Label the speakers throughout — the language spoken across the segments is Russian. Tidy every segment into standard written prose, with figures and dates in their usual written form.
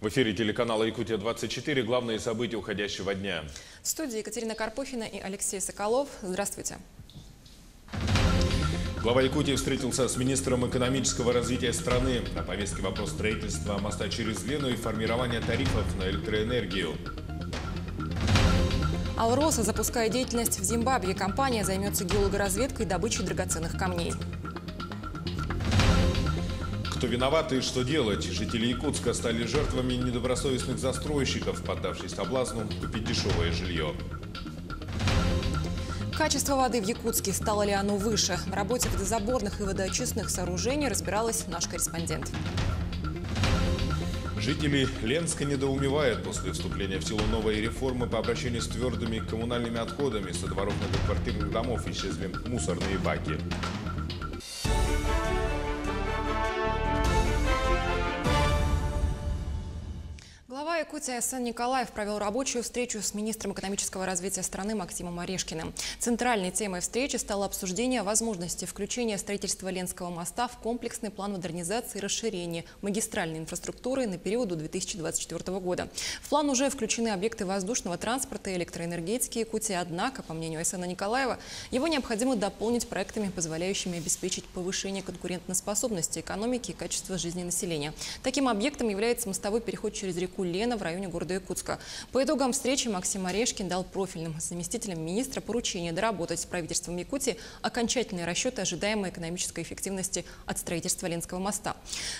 Speaker 1: В эфире телеканала «Якутия-24» главные события уходящего дня.
Speaker 2: В студии Екатерина Карпухина и Алексей Соколов. Здравствуйте.
Speaker 1: Глава Якутии встретился с министром экономического развития страны. На повестке вопрос строительства моста через Лену и формирования тарифов на электроэнергию.
Speaker 2: Алроса запускает деятельность в Зимбабве. Компания займется геологоразведкой и добычей драгоценных камней.
Speaker 1: Кто виноват и что делать? Жители Якутска стали жертвами недобросовестных застройщиков, поддавшись соблазну купить дешевое жилье.
Speaker 2: Качество воды в Якутске, стало ли оно выше? В работе водозаборных и водоочистных сооружений разбиралась наш корреспондент.
Speaker 1: Жители Ленска недоумевают после вступления в силу новой реформы по обращению с твердыми коммунальными отходами. Со дворов многоквартирных домов исчезли мусорные баки.
Speaker 2: Глава Якутии Айсан Николаев провел рабочую встречу с министром экономического развития страны Максимом Орешкиным. Центральной темой встречи стало обсуждение возможности включения строительства Ленского моста в комплексный план модернизации и расширения магистральной инфраструктуры на период до 2024 года. В план уже включены объекты воздушного транспорта и электроэнергетики Якутии, однако, по мнению Айсана Николаева, его необходимо дополнить проектами, позволяющими обеспечить повышение конкурентоспособности экономики и качества жизни населения. Таким объектом является мостовой переход через реку Лена в районе города Якутска. По итогам встречи Максим Орешкин дал профильным заместителям министра поручение доработать с правительством Якутии окончательные расчеты ожидаемой экономической эффективности от строительства Ленского моста.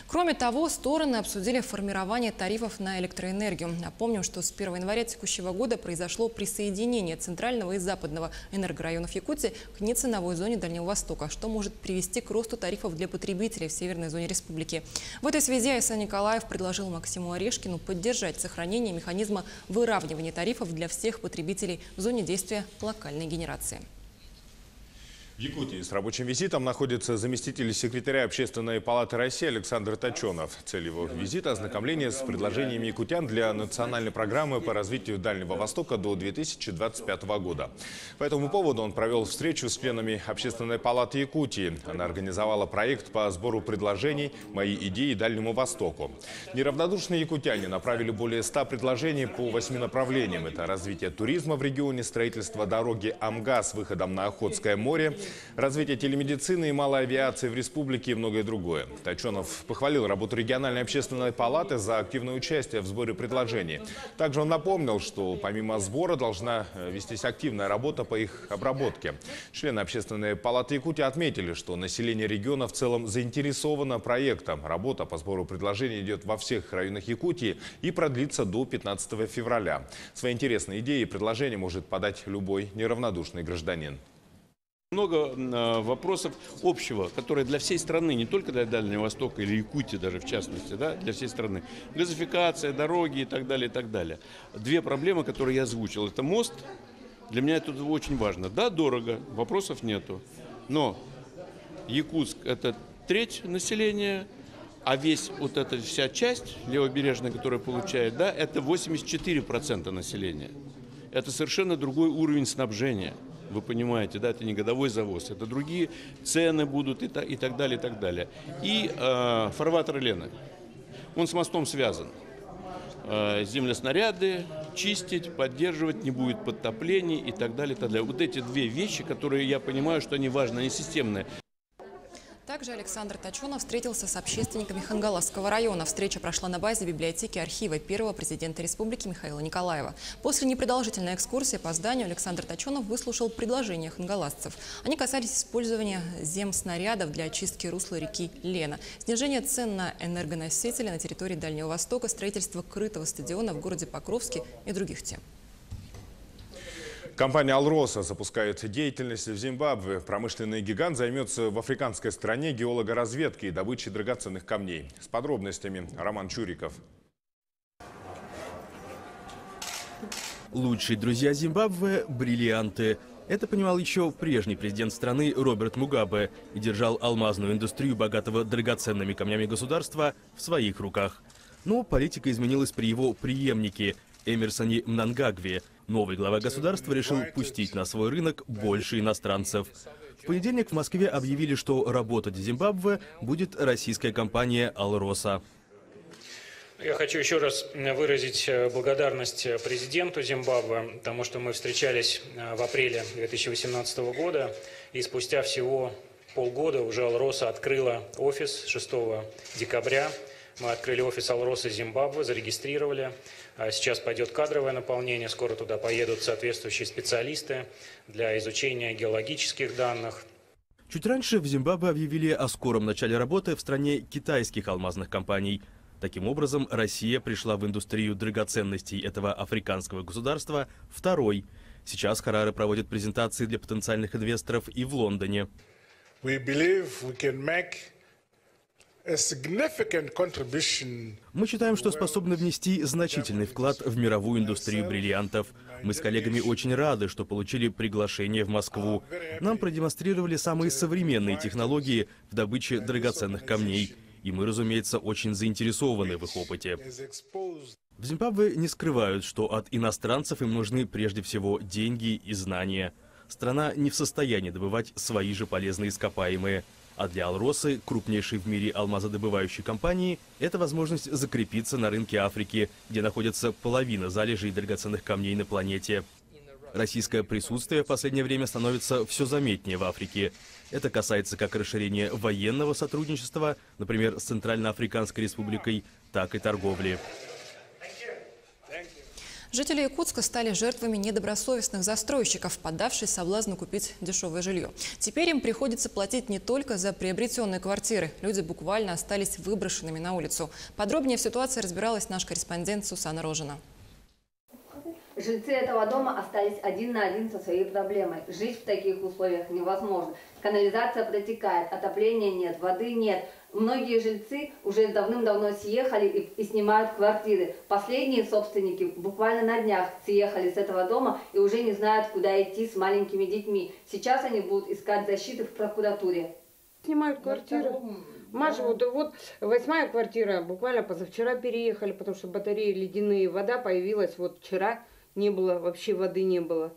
Speaker 2: Кроме того, стороны обсудили формирование тарифов на электроэнергию. Напомним, что с 1 января текущего года произошло присоединение центрального и западного энергорайонов Якутии к неценовой зоне Дальнего Востока, что может привести к росту тарифов для потребителей в северной зоне республики. В этой связи Айсан Николаев предложил Максиму Орешкину поддержать сохранение механизма выравнивания тарифов для всех потребителей в зоне действия локальной генерации.
Speaker 1: В Якутии с рабочим визитом находится заместитель секретаря Общественной палаты России Александр Тачонов. Цель его визита – ознакомление с предложениями якутян для национальной программы по развитию Дальнего Востока до 2025 года. По этому поводу он провел встречу с членами Общественной палаты Якутии. Она организовала проект по сбору предложений «Мои идеи Дальнему Востоку». Неравнодушные якутяне направили более 100 предложений по 8 направлениям. Это развитие туризма в регионе, строительство дороги Амга с выходом на Охотское море, развитие телемедицины и малой авиации в республике и многое другое. Тачонов похвалил работу региональной общественной палаты за активное участие в сборе предложений. Также он напомнил, что помимо сбора должна вестись активная работа по их обработке. Члены общественной палаты Якутии отметили, что население региона в целом заинтересовано проектом. Работа по сбору предложений идет во всех районах Якутии и продлится до 15 февраля. Свои интересные идеи и предложения может подать любой неравнодушный гражданин.
Speaker 3: Много вопросов общего, которые для всей страны, не только для Дальнего Востока или Якутии даже в частности, да, для всей страны. Газификация, дороги и так далее, и так далее. Две проблемы, которые я озвучил. Это мост. Для меня это очень важно. Да, дорого, вопросов нету. Но Якутск – это треть населения, а вот эта вся часть левобережная, которая получает, да, это 84% населения. Это совершенно другой уровень снабжения. Вы понимаете, да, это не годовой завоз, это другие цены будут и так далее, и так далее. И фарватер Лены, он с мостом связан. Землеснаряды чистить, поддерживать, не будет подтоплений и так далее, и так далее. Вот эти две вещи, которые я понимаю, что они важны, они системные.
Speaker 2: Также Александр Тачонов встретился с общественниками Хангаласского района. Встреча прошла на базе библиотеки архива первого президента республики Михаила Николаева. После непродолжительной экскурсии по зданию Александр Тачонов выслушал предложения хангаласцев. Они касались использования земснарядов для очистки русла реки Лена, снижения цен на энергоносители на территории Дальнего Востока, строительства крытого стадиона в городе Покровске и других тем.
Speaker 1: Компания «Алроса» запускает деятельность в Зимбабве. Промышленный гигант займется в африканской стране геологоразведкой и добычей драгоценных камней. С подробностями Роман Чуриков.
Speaker 4: Лучшие друзья Зимбабве – бриллианты. Это понимал еще прежний президент страны Роберт Мугабе и держал алмазную индустрию богатого драгоценными камнями государства в своих руках. Но политика изменилась при его преемнике Эмерсоне Мнангагве. Новый глава государства решил пустить на свой рынок больше иностранцев. В понедельник в Москве объявили, что работать в Зимбабве будет российская компания «Алроса».
Speaker 5: Я хочу еще раз выразить благодарность президенту Зимбабве, потому что мы встречались в апреле 2018 года, и спустя всего полгода уже Алроса открыла офис 6 декабря. Мы открыли офис Алроса Зимбабве, зарегистрировали. Сейчас пойдет кадровое наполнение, скоро туда поедут соответствующие специалисты для изучения геологических данных.
Speaker 4: Чуть раньше в Зимбабве объявили о скором начале работы в стране китайских алмазных компаний. Таким образом, Россия пришла в индустрию драгоценностей этого африканского государства второй. Сейчас Хараре проводит презентации для потенциальных инвесторов и в Лондоне.
Speaker 6: We believe we can make a significant contribution.
Speaker 4: Мы считаем, что способны внести значительный вклад в мировую индустрию бриллиантов. Мы с коллегами очень рады, что получили приглашение в Москву. Нам продемонстрировали самые современные технологии в добыче драгоценных камней. И мы, разумеется, очень заинтересованы в их опыте. В Зимбабве не скрывают, что от иностранцев им нужны прежде всего деньги и знания. Страна не в состоянии добывать свои же полезные ископаемые. А для Алросы, крупнейшей в мире алмазодобывающей компании, это возможность закрепиться на рынке Африки, где находится половина залежей драгоценных камней на планете. Российское присутствие в последнее время становится все заметнее в Африке. Это касается как расширения военного сотрудничества, например, с Центральноафриканской республикой, так и торговли.
Speaker 2: Жители Якутска стали жертвами недобросовестных застройщиков, поддавшись соблазну купить дешевое жилье. Теперь им приходится платить не только за приобретенные квартиры. Люди буквально остались выброшенными на улицу. Подробнее в ситуации разбиралась наш корреспондент Сусанна Рожина.
Speaker 7: Жильцы этого дома остались один на один со своей проблемой. Жить в таких условиях невозможно. Канализация протекает, отопления нет, воды нет. Многие жильцы уже давным-давно съехали и снимают квартиры. Последние собственники буквально на днях съехали с этого дома и уже не знают, куда идти с маленькими детьми. Сейчас они будут искать защиты в прокуратуре.
Speaker 8: Снимают квартиру. Маша, вот 8-я квартира, буквально позавчера переехали, потому что батареи ледяные, вода появилась вот вчера. Не было, вообще воды не было.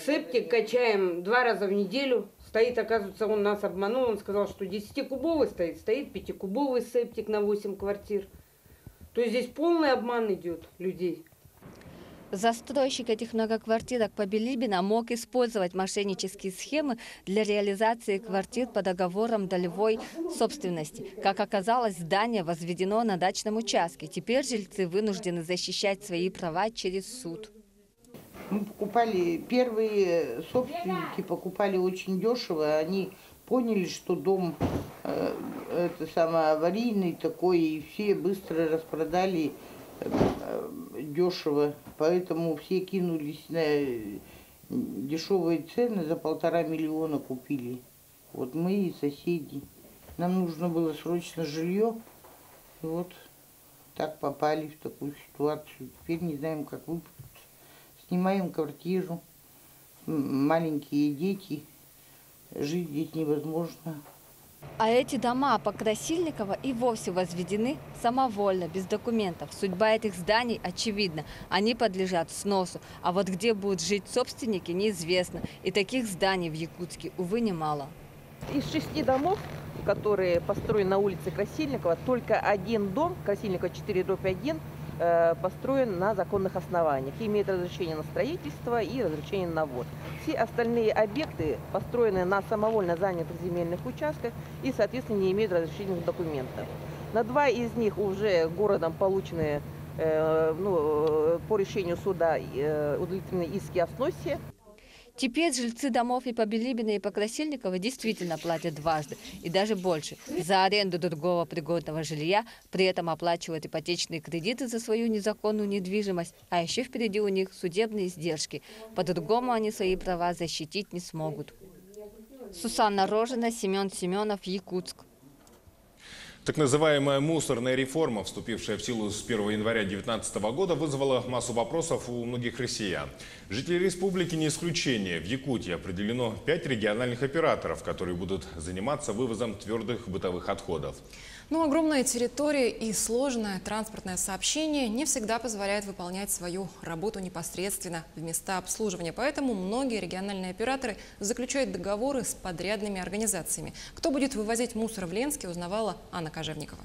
Speaker 8: Септик качаем 2 раза в неделю. Стоит, оказывается, он нас обманул. Он сказал, что 10-кубовый стоит. Стоит 5-кубовый септик на 8 квартир. То есть здесь полный обман идет людей.
Speaker 9: Застройщик этих многоквартирок по Билибино мог использовать мошеннические схемы для реализации квартир по договорам долевой собственности. Как оказалось, здание возведено на дачном участке. Теперь жильцы вынуждены защищать свои права через суд.
Speaker 10: Мы покупали, первые собственники покупали очень дешево. Они поняли, что дом аварийный такой, и все быстро распродали дешево, поэтому все кинулись на дешевые цены, за 1,5 миллиона купили. Вот мы и соседи. Нам нужно было срочно жилье, и вот так попали в такую ситуацию. Теперь не знаем, как выпутаться. Снимаем квартиру, маленькие дети, жить здесь невозможно.
Speaker 9: А эти дома по Красильниково и вовсе возведены самовольно, без документов. Судьба этих зданий очевидна. Они подлежат сносу. А вот где будут жить собственники, неизвестно. И таких зданий в Якутске, увы, немало.
Speaker 11: Из 6 домов, которые построены на улице Красильникова, только один дом, Красильникова 4/1, построен на законных основаниях. Имеет разрешение на строительство и разрешение на ввоз. Все остальные объекты построены на самовольно занятых земельных участках и, соответственно, не имеют разрешительных документов. На 2 из них уже городом получены по решению суда удовлетворены иски о сносе.
Speaker 9: Теперь жильцы домов и по Билибино, и по Красильниково действительно платят дважды, и даже больше, за аренду другого пригодного жилья, при этом оплачивают ипотечные кредиты за свою незаконную недвижимость, а еще впереди у них судебные издержки. По-другому они свои права защитить не смогут. Сусанна Рожина, Семен Семенов, Якутск.
Speaker 1: Так называемая мусорная реформа, вступившая в силу с 1 января 2019 года, вызвала массу вопросов у многих россиян. Жители республики не исключение. В Якутии определено 5 региональных операторов, которые будут заниматься вывозом твердых бытовых отходов.
Speaker 2: Но огромная территория и сложное транспортное сообщение не всегда позволяют выполнять свою работу непосредственно в места обслуживания. Поэтому многие региональные операторы заключают договоры с подрядными организациями. Кто будет вывозить мусор в Ленске, узнавала Анна Кожевникова.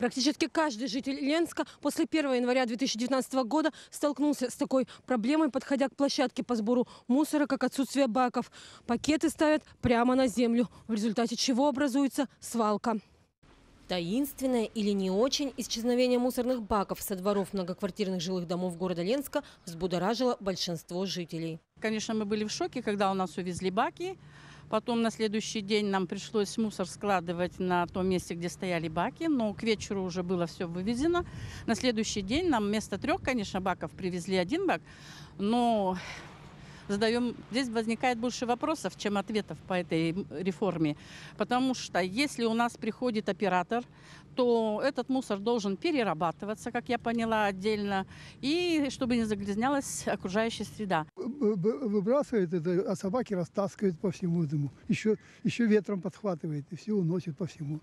Speaker 12: Практически каждый житель Ленска после 1 января 2019 года столкнулся с такой проблемой, подходя к площадке по сбору мусора, как отсутствие баков. Пакеты ставят прямо на землю, в результате чего образуется свалка. Таинственное или не очень исчезновение мусорных баков со дворов многоквартирных жилых домов города Ленска взбудоражило большинство жителей.
Speaker 13: Конечно, мы были в шоке, когда у нас увезли баки. Потом на следующий день нам пришлось мусор складывать на том месте, где стояли баки. Но к вечеру уже было все вывезено. На следующий день нам вместо 3, конечно, баков привезли 1 бак. Но здесь возникает больше вопросов, чем ответов по этой реформе. Потому что если у нас приходит оператор, то этот мусор должен перерабатываться, как я поняла, отдельно, и чтобы не загрязнялась окружающая среда.
Speaker 14: Выбрасывает это, а собаки растаскивают по всему этому. Еще ветром подхватывает и все уносит по всему.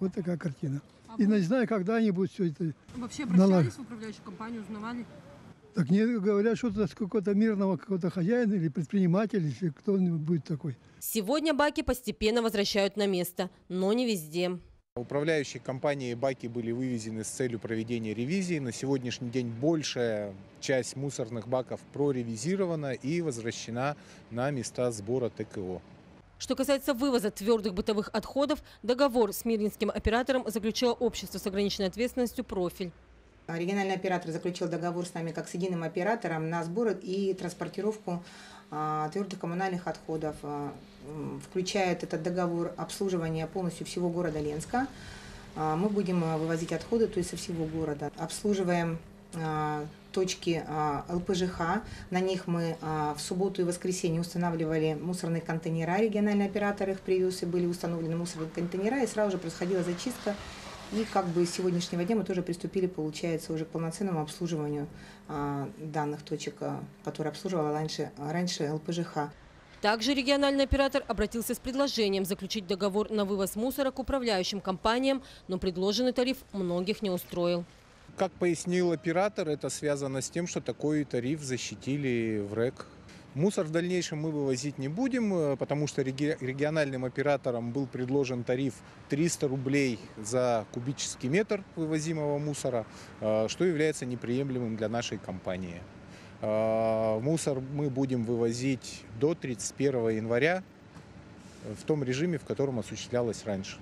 Speaker 14: Вот такая картина. И не знаю, когда они будут все это
Speaker 12: Вообще обращались в управляющую компанию, узнавали?
Speaker 14: Так не говорят, что это какого-то мирного какого-то хозяина или предпринимателя, или кто-нибудь будет такой.
Speaker 12: Сегодня баки постепенно возвращают на место, но не везде.
Speaker 15: Управляющей компанией баки были вывезены с целью проведения ревизии. На сегодняшний день большая часть мусорных баков проревизирована и возвращена на места сбора ТКО.
Speaker 12: Что касается вывоза твердых бытовых отходов, договор с мирнинским оператором заключило общество с ограниченной ответственностью «Профиль».
Speaker 16: Региональный оператор заключил договор с нами как с единым оператором на сбор и транспортировку твердых коммунальных отходов. Включает этот договор обслуживание полностью всего города Ленска. Мы будем вывозить отходы, то есть со всего города. Обслуживаем точки ЛПЖХ. На них мы в субботу и воскресенье устанавливали мусорные контейнера. Региональный оператор их привез, и были установлены мусорные контейнера, и сразу же происходила зачистка. И как бы с сегодняшнего дня мы тоже приступили, получается, уже к полноценному обслуживанию данных точек, которые обслуживала раньше ЛПЖХ.
Speaker 12: Также региональный оператор обратился с предложением заключить договор на вывоз мусора к управляющим компаниям, но предложенный тариф многих не устроил.
Speaker 15: Как пояснил оператор, это связано с тем, что такой тариф защитили в РЭК. Мусор в дальнейшем мы вывозить не будем, потому что региональным операторам был предложен тариф 300 рублей за кубический метр вывозимого мусора, что является неприемлемым для нашей компании. Мусор мы будем вывозить до 31 января в том режиме, в котором осуществлялось раньше.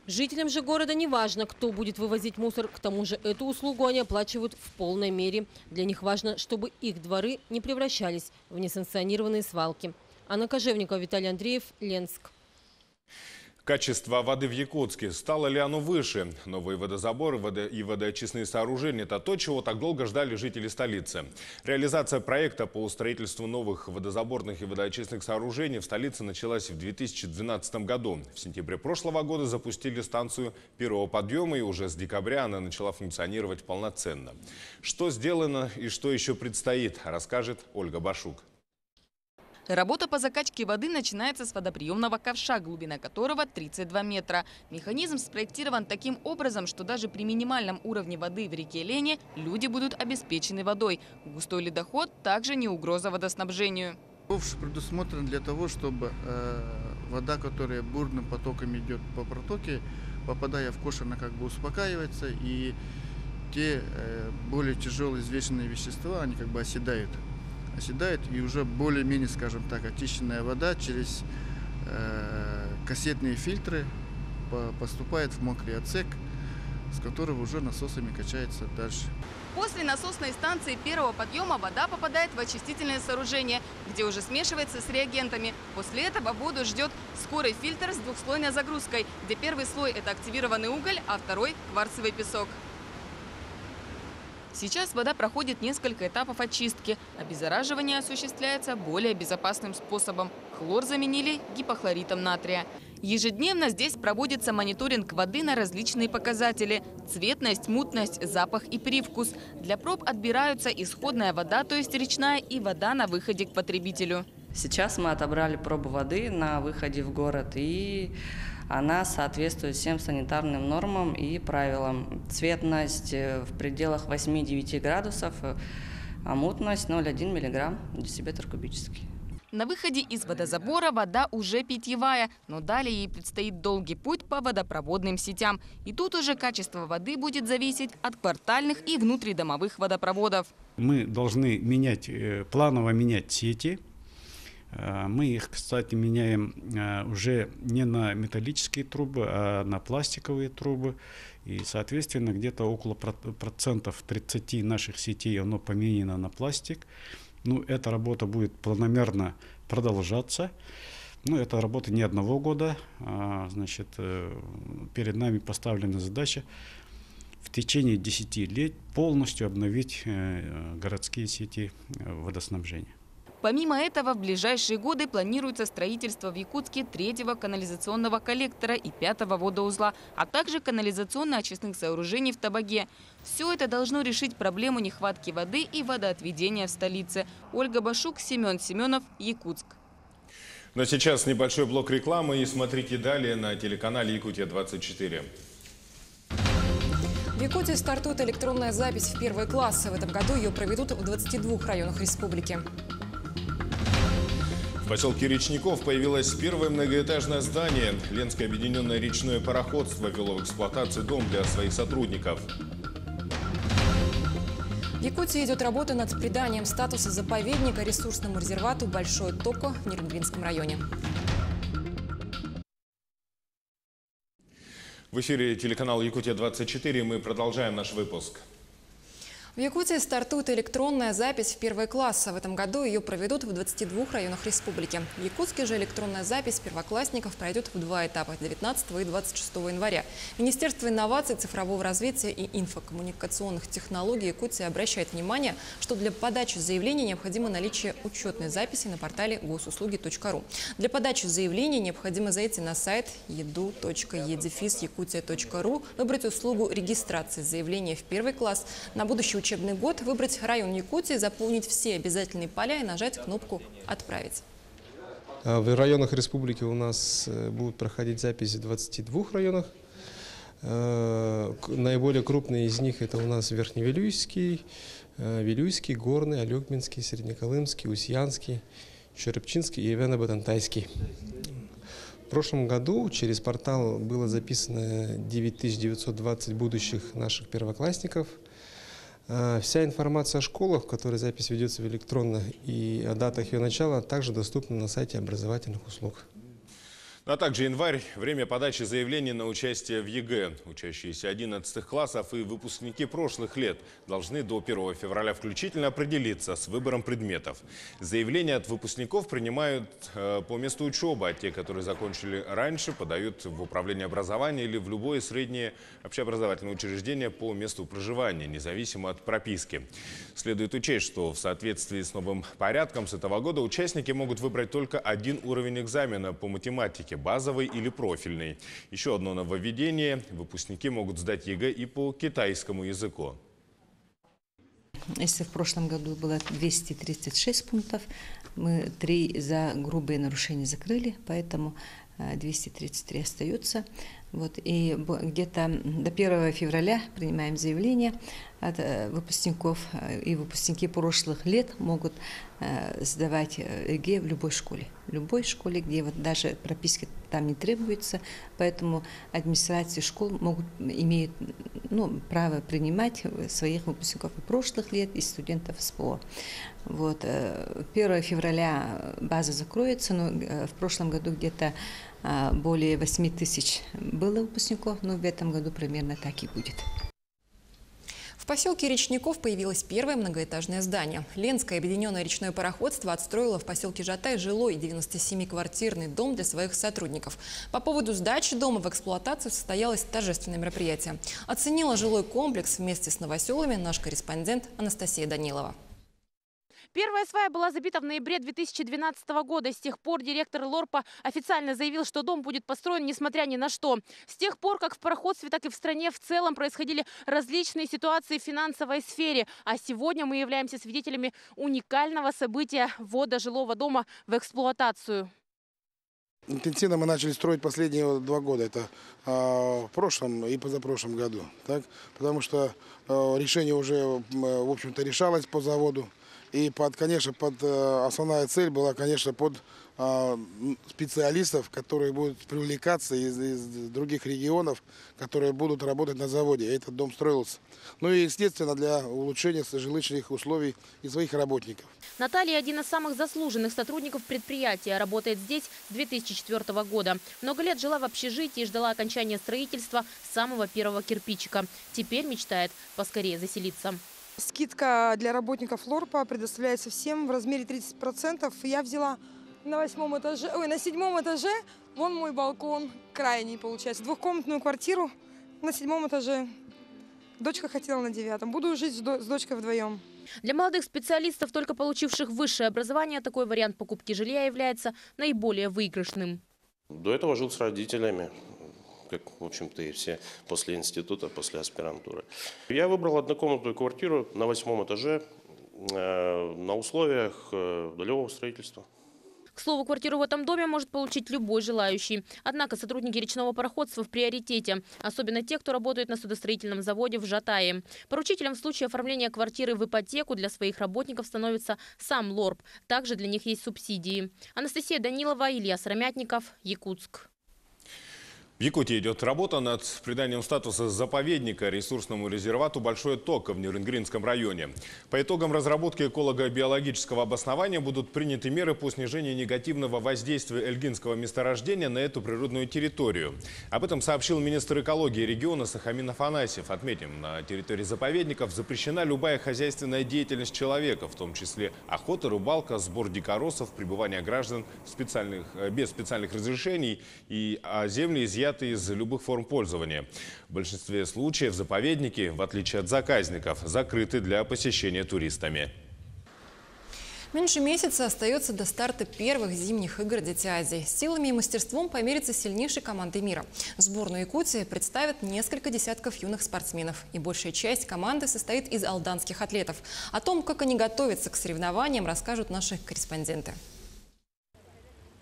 Speaker 12: Жителям же города не важно, кто будет вывозить мусор. К тому же эту услугу они оплачивают в полной мере. Для них важно, чтобы их дворы не превращались в несанкционированные свалки. Анна Кожевникова, Виталий Андреев, Ленск.
Speaker 1: Качество воды в Якутске. Стало ли оно выше? Новые водозаборы и водоочистные сооружения – это то, чего так долго ждали жители столицы. Реализация проекта по строительству новых водозаборных и водоочистных сооружений в столице началась в 2012 году. В сентябре прошлого года запустили станцию первого подъема, и уже с декабря она начала функционировать полноценно. Что сделано и что еще предстоит, расскажет Ольга Башук.
Speaker 17: Работа по закачке воды начинается с водоприемного ковша, глубина которого 32 метра. Механизм спроектирован таким образом, что даже при минимальном уровне воды в реке Лене люди будут обеспечены водой. Густой ледоход также не угроза водоснабжению.
Speaker 18: Ковш предусмотрен для того, чтобы вода, которая бурным потоком идет по протоке, попадая в ковш, она как бы успокаивается, и те более тяжелые взвешенные вещества, они как бы оседает, и уже более-менее, скажем так, очищенная вода через кассетные фильтры поступает в мокрый отсек, с которого уже насосами качается дальше.
Speaker 17: После насосной станции первого подъема вода попадает в очистительное сооружение, где уже смешивается с реагентами. После этого воду ждет скорый фильтр с двухслойной загрузкой, где первый слой – это активированный уголь, а второй – кварцевый песок. Сейчас вода проходит несколько этапов очистки. Обеззараживание осуществляется более безопасным способом. Хлор заменили гипохлоритом натрия. Ежедневно здесь проводится мониторинг воды на различные показатели – цветность, мутность, запах и привкус. Для проб отбираются исходная вода, то есть речная, и вода на выходе к потребителю.
Speaker 19: Сейчас мы отобрали пробу воды на выходе в город, и она соответствует всем санитарным нормам и правилам. Цветность в пределах 8-9 градусов, а мутность 0,1 мг в десибетр кубический.
Speaker 17: На выходе из водозабора вода уже питьевая, но далее ей предстоит долгий путь по водопроводным сетям. И тут уже качество воды будет зависеть от квартальных и внутридомовых водопроводов.
Speaker 20: Мы должны планово менять сети. Мы их, кстати, меняем уже не на металлические трубы, а на пластиковые трубы. И, соответственно, где-то около процентов 30 наших сетей оно поменено на пластик. Ну, эта работа будет планомерно продолжаться. Ну, это работа не одного года. Значит, перед нами поставлена задача в течение 10 лет полностью обновить городские сети водоснабжения.
Speaker 17: Помимо этого, в ближайшие годы планируется строительство в Якутске 3-го канализационного коллектора и 5-го водоузла, а также канализационно-очистных сооружений в Табаге. Все это должно решить проблему нехватки воды и водоотведения в столице. Ольга Башук, Семен Семенов, Якутск.
Speaker 1: Но сейчас небольшой блок рекламы и смотрите далее на телеканале «Якутия-24».
Speaker 2: В Якутии стартует электронная запись в первые классы. В этом году ее проведут в 22 районах республики.
Speaker 1: В поселке Речников появилось первое многоэтажное здание. Ленское объединенное речное пароходство ввело в эксплуатацию дом для своих сотрудников.
Speaker 2: В Якутии идет работа над приданием статуса заповедника ресурсному резервату Большое Токо в Нерюнгринском районе.
Speaker 1: В эфире телеканал «Якутия-24». Мы продолжаем наш выпуск.
Speaker 2: В Якутии стартует электронная запись в первые классы. В этом году ее проведут в 22 районах республики. В Якутске же электронная запись первоклассников пройдет в 2 этапа – 19 и 26 января. Министерство инноваций, цифрового развития и инфокоммуникационных технологий Якутии обращает внимание, что для подачи заявления необходимо наличие учетной записи на портале госуслуги.ру. Для подачи заявления необходимо зайти на сайт edu.edefis.yakutia.ru, выбрать услугу регистрации заявления в первый класс, на будущий учебный год выбрать район Якутии, заполнить все обязательные поля и нажать кнопку «Отправить».
Speaker 21: В районах республики у нас будут проходить записи в 22 районах. Наиболее крупные из них это у нас Верхневилюйский, Вилюйский, Горный, Алёкминский, Среднеколымский, Усьянский, Черепчинский и Ивано-Батантайский. В прошлом году через портал было записано 9920 будущих наших первоклассников. Вся информация о школах, в которой запись ведется электронно, и о датах ее начала также доступна на сайте образовательных услуг.
Speaker 1: А также январь – время подачи заявлений на участие в ЕГЭ. Учащиеся 11 классов и выпускники прошлых лет должны до 1 февраля включительно определиться с выбором предметов. Заявления от выпускников принимают по месту учебы, а те, которые закончили раньше, подают в управление образования или в любое среднее общеобразовательное учреждение по месту проживания, независимо от прописки. Следует учесть, что в соответствии с новым порядком с этого года участники могут выбрать только один уровень экзамена по математике, базовый или профильный. Еще одно нововведение – выпускники могут сдать ЕГЭ и по китайскому языку.
Speaker 22: Если в прошлом году было 236 пунктов, мы 3 за грубые нарушения закрыли, поэтому 233 остаются. Вот, и где-то до 1 февраля принимаем заявления от выпускников, и выпускники прошлых лет могут сдавать ЕГЭ в любой школе. В любой школе, где вот даже прописки там не требуется, поэтому администрации школ имеют право принимать своих выпускников и прошлых лет, и студентов СПО. Вот, 1 февраля база закроется, но в прошлом году где-то более 8 тысяч было выпускников, но в этом году примерно так и будет.
Speaker 2: В поселке Речников появилось первое многоэтажное здание. Ленское объединенное речное пароходство отстроило в поселке Жатай жилой 97-квартирный дом для своих сотрудников. По поводу сдачи дома в эксплуатацию состоялось торжественное мероприятие. Оценила жилой комплекс вместе с новоселами наш корреспондент Анастасия Данилова.
Speaker 23: Первая свая была забита в ноябре 2012 года. С тех пор директор ЛОРПа официально заявил, что дом будет построен несмотря ни на что. С тех пор, как в пароходстве, так и в стране в целом происходили различные ситуации в финансовой сфере. А сегодня мы являемся свидетелями уникального события – ввода жилого дома в эксплуатацию.
Speaker 24: Интенсивно мы начали строить последние 2 года. Это в прошлом и позапрошлом году. Так? Потому что решение уже, в общем-то, решалось по заводу. И, конечно, основная цель была, конечно, под специалистов, которые будут привлекаться из других регионов, которые будут работать на заводе. Этот дом строился. Ну и, естественно, для улучшения жилищных условий и своих работников.
Speaker 23: Наталья – один из самых заслуженных сотрудников предприятия. Работает здесь с 2004 года. Много лет жила в общежитии и ждала окончания строительства самого первого кирпичика. Теперь мечтает поскорее заселиться.
Speaker 3: Скидка для работников Лорпа предоставляется всем в размере 30%. Я взяла на 7 этаже. Вон мой балкон, крайний получается. Двухкомнатную квартиру на 7 этаже. Дочка хотела на 9. Буду жить с дочкой вдвоем.
Speaker 23: Для молодых специалистов, только получивших высшее образование, такой вариант покупки жилья является наиболее выигрышным.
Speaker 4: До этого жил с родителями, как, в общем-то, и все после института, после аспирантуры. Я выбрал однокомнатную квартиру на 8 этаже на условиях долевого строительства.
Speaker 23: К слову, квартиру в этом доме может получить любой желающий. Однако сотрудники речного пароходства в приоритете. Особенно те, кто работает на судостроительном заводе в Жатае. Поручителем в случае оформления квартиры в ипотеку для своих работников становится сам Лорп. Также для них есть субсидии. Анастасия Данилова, Илья Сыромятников, Якутск.
Speaker 1: В Якутии идет работа над приданием статуса заповедника ресурсному резервату «Большое Токо» в Нерюнгринском районе. По итогам разработки эколого-биологического обоснования будут приняты меры по снижению негативного воздействия эльгинского месторождения на эту природную территорию. Об этом сообщил министр экологии региона Сахамин Афанасьев. Отметим, на территории заповедников запрещена любая хозяйственная деятельность человека, в том числе охота, рыбалка, сбор дикоросов, пребывание граждан без специальных разрешений и земли изъяты из любых форм пользования. В большинстве случаев заповедники, в отличие от заказников, закрыты для посещения туристами.
Speaker 2: Меньше месяца остается до старта первых зимних игр «Дети Азии». Силами и мастерством померятся сильнейшей командой мира. Сборную Якутии представят несколько десятков юных спортсменов. И большая часть команды состоит из алданских атлетов. О том, как они готовятся к соревнованиям, расскажут наши корреспонденты.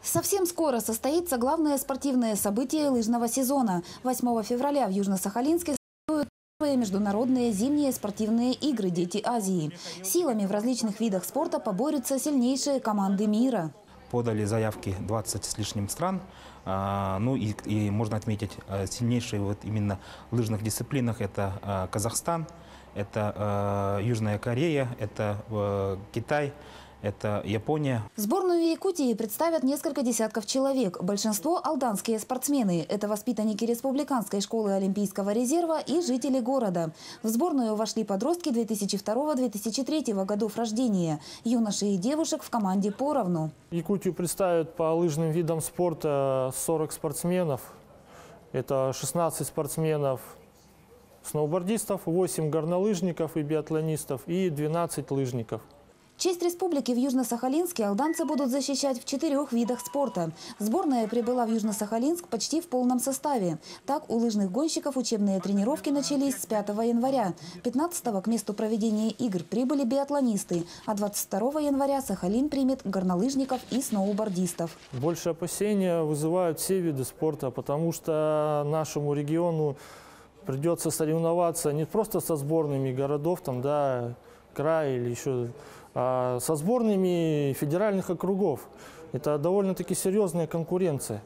Speaker 5: Совсем скоро состоится главное спортивное событие лыжного сезона. 8 февраля в Южно-Сахалинске стартуют первые международные зимние спортивные игры «Дети Азии». Силами в различных видах спорта поборются сильнейшие команды мира.
Speaker 6: Подали заявки 20 с лишним стран. Ну и можно отметить сильнейшие вот именно в лыжных дисциплинах. Это Казахстан, это Южная Корея, это Китай. Это Япония.
Speaker 5: Сборную Якутии представят несколько десятков человек. Большинство – алданские спортсмены. Это воспитанники Республиканской школы Олимпийского резерва и жители города. В сборную вошли подростки 2002-2003 годов рождения. Юноши и девушек в команде поровну.
Speaker 25: Якутию представят по лыжным видам спорта 40 спортсменов. Это 16 спортсменов сноубордистов, 8 горнолыжников и биатлонистов и 12 лыжников.
Speaker 5: Честь республики в Южно-Сахалинске алданцы будут защищать в 4 видах спорта. Сборная прибыла в Южно-Сахалинск почти в полном составе. Так, у лыжных гонщиков учебные тренировки начались с 5 января. 15-го к месту проведения игр прибыли биатлонисты, а 22 января Сахалин примет горнолыжников и сноубордистов.
Speaker 25: Больше опасения вызывают все виды спорта, потому что нашему региону придется соревноваться не просто со сборными городов, края или еще, а со сборными федеральных округов. Это довольно-таки серьезная конкуренция.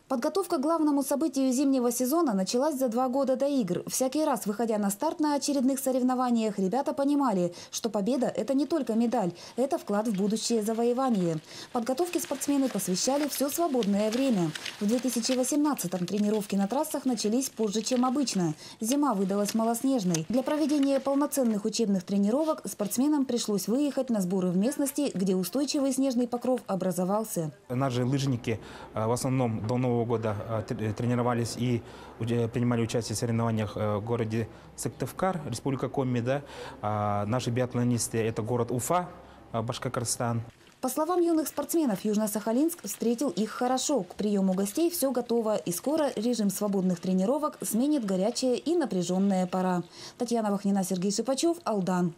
Speaker 5: Подготовка к главному событию зимнего сезона началась за 2 года до игр. Всякий раз, выходя на старт на очередных соревнованиях, ребята понимали, что победа – это не только медаль, это вклад в будущее завоевание. Подготовке спортсмены посвящали все свободное время. В 2018-м тренировки на трассах начались позже, чем обычно. Зима выдалась малоснежной. Для проведения полноценных учебных тренировок спортсменам пришлось выехать на сборы в местности, где устойчивый снежный покров образовался.
Speaker 6: Наши лыжники в основном до Нового года тренировались и принимали участие в соревнованиях в городе Сыктывкар, Республика Коми. Наши биатлонисты – это город Уфа, Башкортостан.
Speaker 5: По словам юных спортсменов, Южно-Сахалинск встретил их хорошо. К приему гостей все готово. И скоро режим свободных тренировок сменит горячая и напряженная пора. Татьяна Вахнина, Сергей Шипачев, Алдан.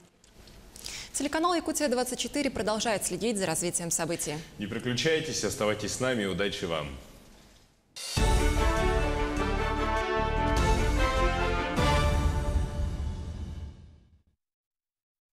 Speaker 2: Телеканал «Якутия-24» продолжает следить за развитием событий.
Speaker 1: Не переключайтесь, оставайтесь с нами. Удачи вам!